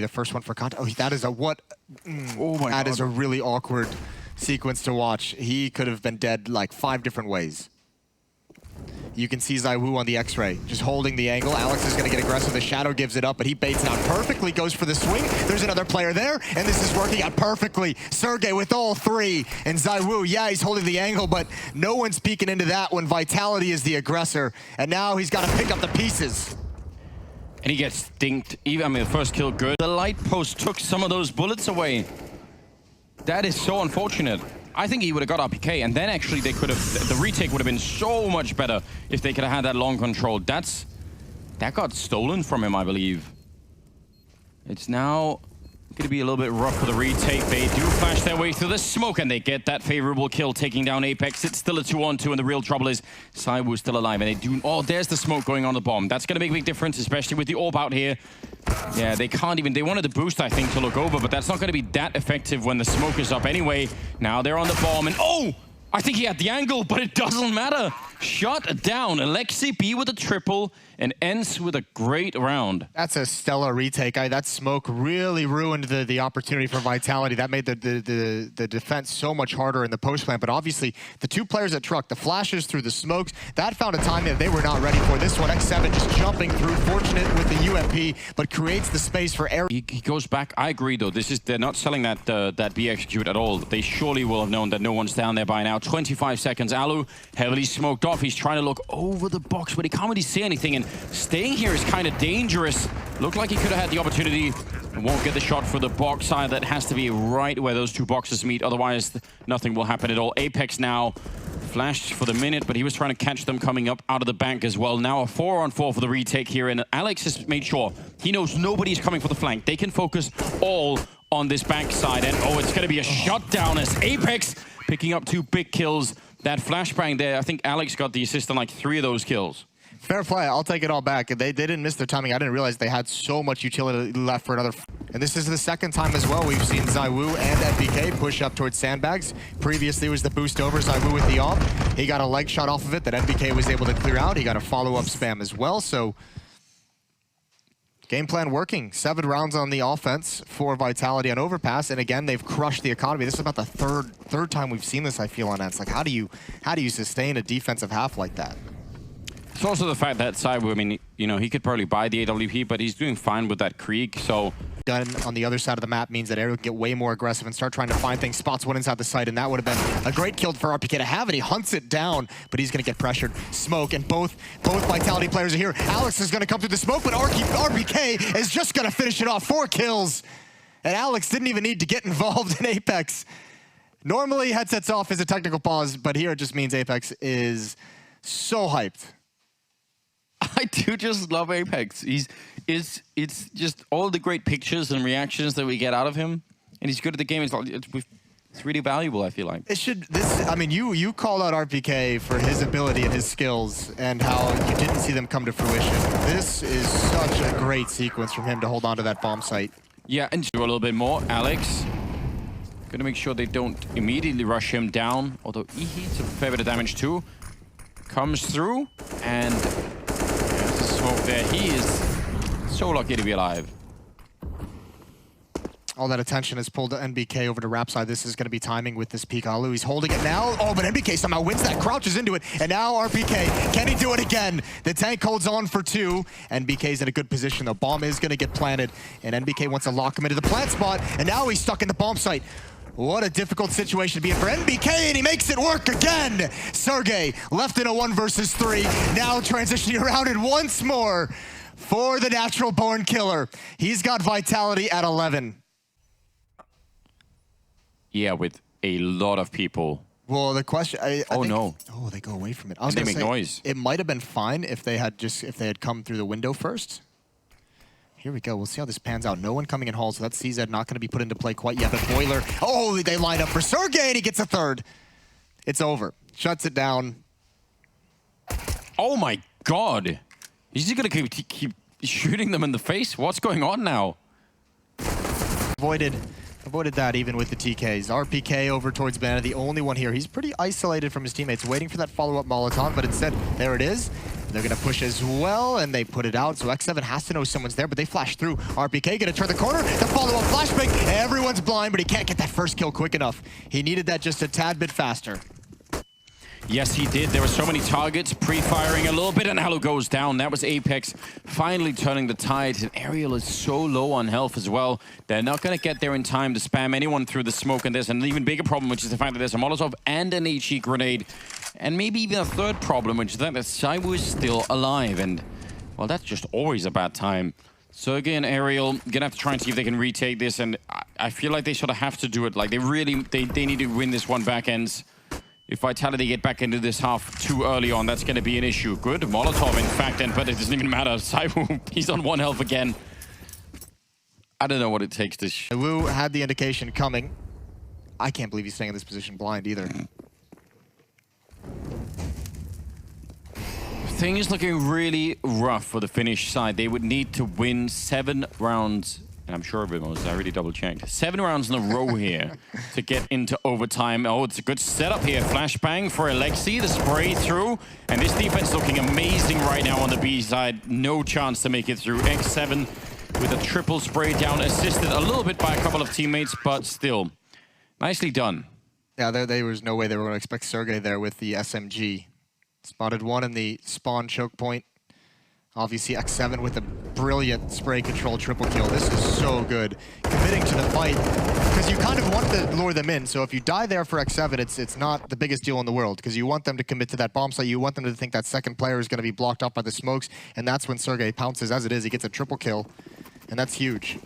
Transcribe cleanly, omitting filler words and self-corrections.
The first one for contact. Oh, that is a what? Oh my God. That is a really awkward sequence to watch. He could have been dead like 5 different ways. You can see ZywOo on the X-ray, just holding the angle. Alex is going to get aggressive. The Shadow gives it up, but he baits it out perfectly, goes for the swing. There's another player there, and this is working out perfectly. Sergej with all 3, and ZywOo, yeah, he's holding the angle, but no one's peeking into that when Vitality is the aggressor, and now he's got to pick up the pieces. And he gets dinked. Even, I mean, the first kill good. The light post took some of those bullets away. That is so unfortunate. I think he would have got RPK, and then actually they could have, the retake would have been so much better if they could have had that long control. That got stolen from him, I believe. It's now going to be a little bit rough for the retake. They do flash their way through the smoke, and they get that favorable kill, taking down Apex. It's still a 2-on-2, and the real trouble is ZywOo still alive, and they do, oh, there's the smoke going on the bomb. That's going to make a big difference, especially with the orb out here. Yeah, they can't even, they wanted the boost, I think, to look over, but that's not going to be that effective when the smoke is up anyway. Now they're on the bomb, and oh! I think he had the angle, but it doesn't matter. Shut down. Aleksib with a triple, and Ence with a great round. That's a stellar retake. That smoke really ruined the opportunity for Vitality. That made the defense so much harder in the post plant. But obviously, the 2 players at Truck, the flashes through the smokes, that found a time that they were not ready for. This one, xseveN just jumping through, fortunate with the UMP, but creates the space for air. He goes back. I agree, though. They're not selling that B execute at all. They surely will have known that no one's down there by now. 25 seconds. Alu heavily smoked off. He's trying to look over the box, but he can't really see anything. And staying here is kind of dangerous. Looked like he could have had the opportunity. Won't get the shot for the box side. That has to be right where those 2 boxes meet. Otherwise, nothing will happen at all. Apex now flashed for the minute, but he was trying to catch them coming up out of the bank as well. Now a 4-on-4 for the retake here. And Alex has made sure he knows nobody's coming for the flank. They can focus all on this bank side. And oh, it's going to be a shutdown as Apex picking up 2 big kills. That flashbang there, I think Alex got the assist on like 3 of those kills. Fair play. I'll take it all back. They didn't miss their timing. I didn't realize they had so much utility left for another. And this is the second time as well we've seen ZywOo and NBK push up towards sandbags. Previously was the boost over ZywOo with the AWP. He got a leg shot off of it that NBK was able to clear out. He got a follow-up spam as well. So game plan working. 7 rounds on the offense for Vitality on Overpass, and again they've crushed the economy. This is about the third time we've seen this, I feel, on Ence. Like, how do you sustain a defensive half like that? It's also the fact that ZywOo, I mean, you know, he could probably buy the AWP, but he's doing fine with that Krieg, so... Gun on the other side of the map means that Aerial can get way more aggressive and start trying to find things. Spots one inside the site, and that would have been a great kill for RPK to have it. He hunts it down, but he's going to get pressured. Smoke, and both Vitality players are here. Alex is going to come through the smoke, but RPK is just going to finish it off. 4 kills, and Alex didn't even need to get involved in Apex. Normally, headsets off is a technical pause, but here it just means Apex is so hyped. I do just love Apex. It's just all the great pictures and reactions that we get out of him, and he's good at the game. It's really valuable, I feel like. I mean, you called out RPK for his ability and his skills and how you didn't see them come to fruition. This is such a great sequence from him to hold on to that bomb site. Yeah, and do a little bit more. Alex, gonna make sure they don't immediately rush him down, although he hits a fair bit of damage too. Comes through, and there's a smoke there. He is so lucky to be alive. All that attention has pulled NBK over to Rap side. This is going to be timing with this peek. Alu, he's holding it now. Oh, but NBK somehow wins that, crouches into it. And now RPK, can he do it again? The tank holds on for 2. NBK's in a good position. The bomb is going to get planted. And NBK wants to lock him into the plant spot. And now he's stuck in the bomb site. What a difficult situation to be in for NBK, and he makes it work again! Sergej left in a 1 versus 3. Now transitioning around it once more for the natural born killer. He's got Vitality at 11. Yeah, with a lot of people. Well, the question... I think, no. Oh, they go away from it. I was going to say, noise. It might have been fine if they had come through the window first. Here we go. We'll see how this pans out. No one coming in hall, so that's CZ not going to be put into play quite yet. But Boiler, oh, they line up for Sergej, and he gets a 3rd. It's over. Shuts it down. Oh my God. Is he going to keep shooting them in the face? What's going on now? Avoided that even with the TKs. RPK over towards Banana, the only one here. He's pretty isolated from his teammates, waiting for that follow-up Molotov, but instead, there it is. They're gonna push as well, and they put it out, so xseveN has to know someone's there, but they flash through. RPK gonna turn the corner, the follow-up flashbang. Everyone's blind, but he can't get that first kill quick enough. He needed that just a tad bit faster. Yes, he did. There were so many targets, pre-firing a little bit, and Halo goes down. That was Apex finally turning the tide. And Aerial is so low on health as well. They're not going to get there in time to spam anyone through the smoke. And there's an even bigger problem, which is the fact that there's a Molotov and an HE grenade. And maybe even a third problem, which is that ZywOo is still alive. And, well, that's just always a bad time. Sergej and Aerial gonna have to try and see if they can retake this. And I feel like they sort of have to do it. Like, they need to win this one back ends. If Vitality get back into this half too early on, that's going to be an issue. Good Molotov, in fact, but it doesn't even matter. ZywOo, he's on 1 health again. I don't know what it takes to... ZywOo had the indication coming. I can't believe he's staying in this position blind either. Things looking really rough for the Finnish side. They would need to win 7 rounds. And I'm sure of it was, I already double-checked. 7 rounds in a row here to get into overtime. Oh, it's a good setup here. Flashbang for Aleksib, the spray through. And this defense looking amazing right now on the B side. No chance to make it through. xseveN with a triple spray down, assisted a little bit by a couple of teammates, but still, nicely done. Yeah, there was no way they were going to expect sergej there with the SMG. Spotted one in the spawn choke point. Obviously, xseveN with a brilliant spray control triple kill. This is so good. Committing to the fight, because you kind of want to lure them in. So if you die there for xseveN, it's not the biggest deal in the world, because you want them to commit to that bomb site. You want them to think that second player is going to be blocked off by the smokes, and that's when sergej pounces. As it is, he gets a triple kill, and that's huge.